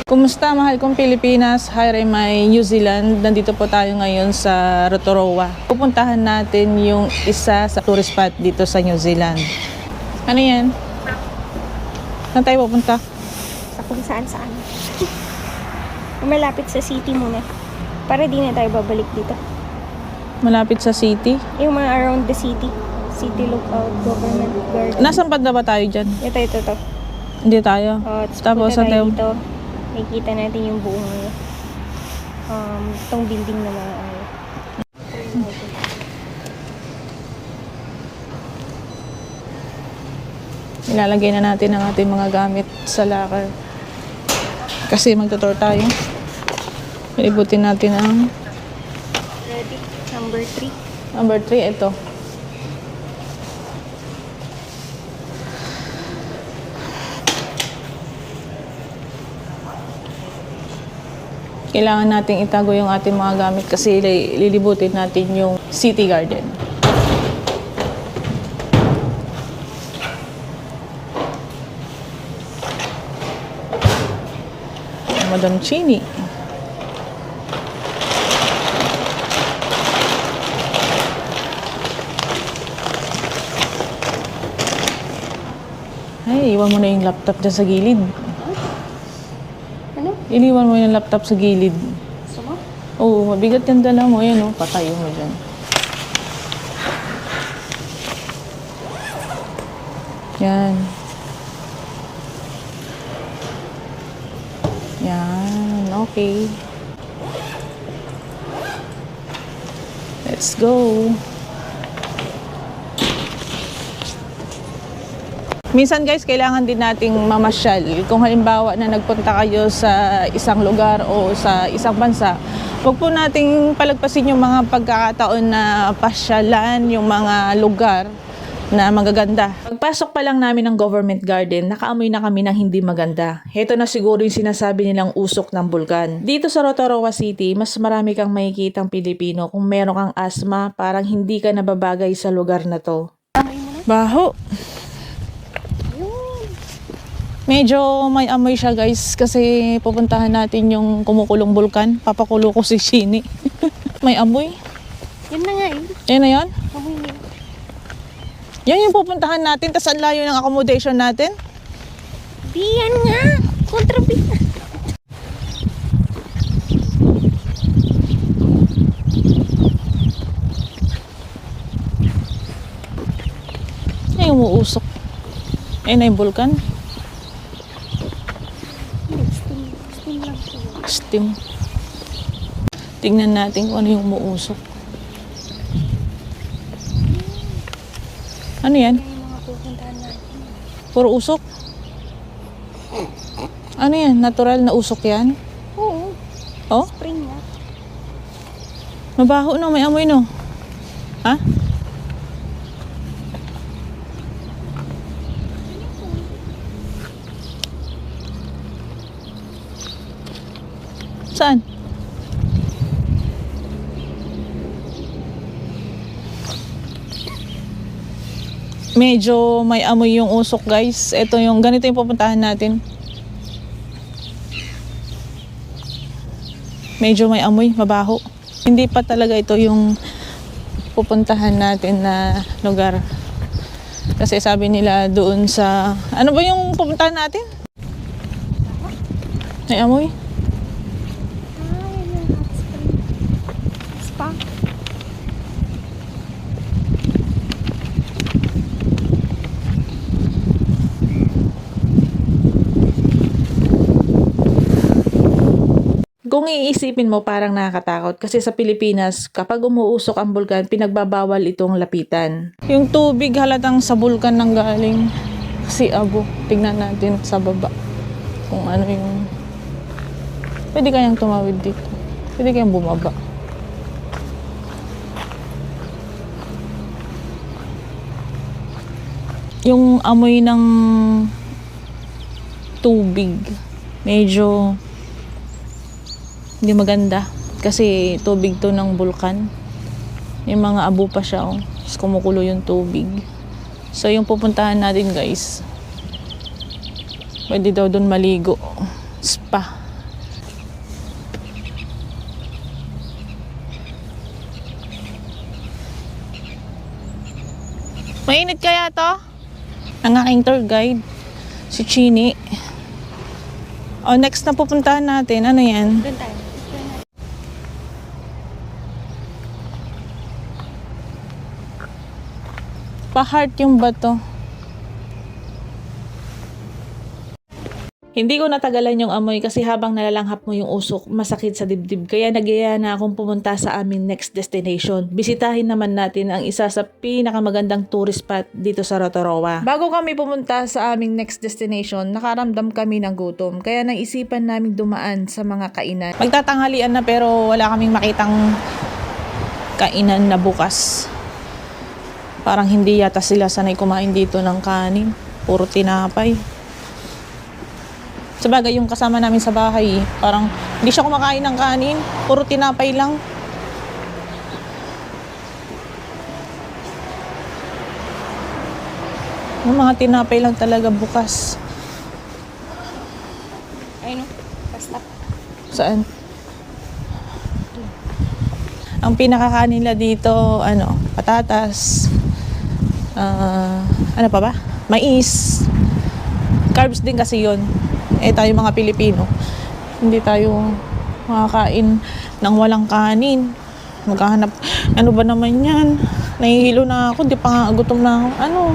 Kumusta mahal kong Pilipinas? Hi Remay, New Zealand. Nandito po tayo ngayon sa Rotorua. Pupuntahan natin yung isa sa tourist spot dito sa New Zealand. Ano yan? Saan tayo pupunta? Sa kung saan-saan. Malapit sa city muna. Para di na tayo babalik dito. Malapit sa city? Yung mga around the city. City lookout, government garden. Nasaan pa ba tayo dyan? Ito. Hindi tayo. Tapos sa tayo dito. Nakikita natin yung buong itong building na mga Ilalagay na natin ang ating mga gamit sa locker. Kasi magtutour tayo. Ilibutin natin ang ready. Number 3. Number 3, ito. Kailangan nating itago yung ating mga gamit kasi lilibutin natin yung city garden. Madam Chini. Ay, iwan mo na yung laptop dyan sa gilid. Ano? Iniwan mo yung laptop sa gilid. Sama? Oo, mabigat yung dala mo. Yan o, patayo mo dyan. Yan. Yan, okay. Let's go. Minsan guys, kailangan din nating mamasyal. Kung halimbawa na nagpunta kayo sa isang lugar o sa isang bansa, huwag po nating palagpasin yung mga pagkakataon na pasyalan, yung mga lugar na magaganda. Pagpasok pa lang namin ng government garden, nakaamoy na kami ng hindi maganda. Heto na siguro yung sinasabi nilang usok ng bulkan. Dito sa Rotorua City, mas marami kang makikitang Pilipino. Kung meron kang asthma, parang hindi ka nababagay sa lugar na to. Baho! Medyo may amoy siya guys kasi pupuntahan natin yung kumukulong bulkan. Papakulo ko si Shini. May amoy. Yan na nga eh. Yan na yan? Amoy yan. Yan yung pupuntahan natin, tas ang layo ng accommodation natin. Di yan nga. Kontrabit na. Ay, umuusok. Ayun na yung bulkan. Steam lang siya. Steam. Tingnan natin kung ano yung umuusok. Ano yan? Yan yung mga pupuntahan natin. Puro usok? Ano yan? Natural na usok yan? Oo. Oh? Spring nga. Mabaho no, may amoy no. Ha? Saan? Medyo may amoy yung usok guys. Ito yung ganito yung pupuntahan natin. Medyo may amoy, mabaho. Hindi pa talaga ito yung pupuntahan natin na lugar. Kasi sabi nila doon sa... Ano ba yung pupuntahan natin? May amoy? Yan yung hot spring. Spa. Kung iisipin mo parang nakakatakot kasi sa Pilipinas kapag umuusok ang bulkan pinagbabawal itong lapitan. Yung tubig halatang sa bulkan nang galing si Abu. Tignan natin sa baba kung ano yung... Pwede kayang tumawid dito. Pwede kayang bumaba. Yung amoy ng tubig medyo hindi maganda kasi tubig to ng bulkan. Yung mga abo pa siya oh. Tapos kumukulo yung tubig. So yung pupuntahan natin guys, pwede daw doon maligo. Spa. Mainit kaya to? Ang aking tour guide, si Chini. O, next na pupuntahan natin, ano yan? Doon tayo. Pa-heart yung bato. Hindi ko natagalan yung amoy kasi habang nalalanghap mo yung usok, masakit sa dibdib. Kaya nagyaya na akong pumunta sa aming next destination. Bisitahin naman natin ang isa sa pinakamagandang tourist spot dito sa Rotorua. Bago kami pumunta sa aming next destination, nakaramdam kami ng gutom. Kaya naisipan namin dumaan sa mga kainan. Magtatanghalian na pero wala kaming makitang kainan na bukas. Parang hindi yata sila sanay kumain dito ng kanin. Puro tinapay. Sabagay yung kasama namin sa bahay, parang hindi siya kumakain ng kanin, puro tinapay lang. Yung mga tinapay lang talaga bukas. Ayun o. Basta. Saan? Ang pinakakain nila dito, patatas, ano pa ba? Mais. Carbs din kasi yun. Tayo mga Pilipino, hindi tayo makakain ng walang kanin. Maghahanap, ano ba naman yan? Nahihilo na ako, di pa nga gutom na ako.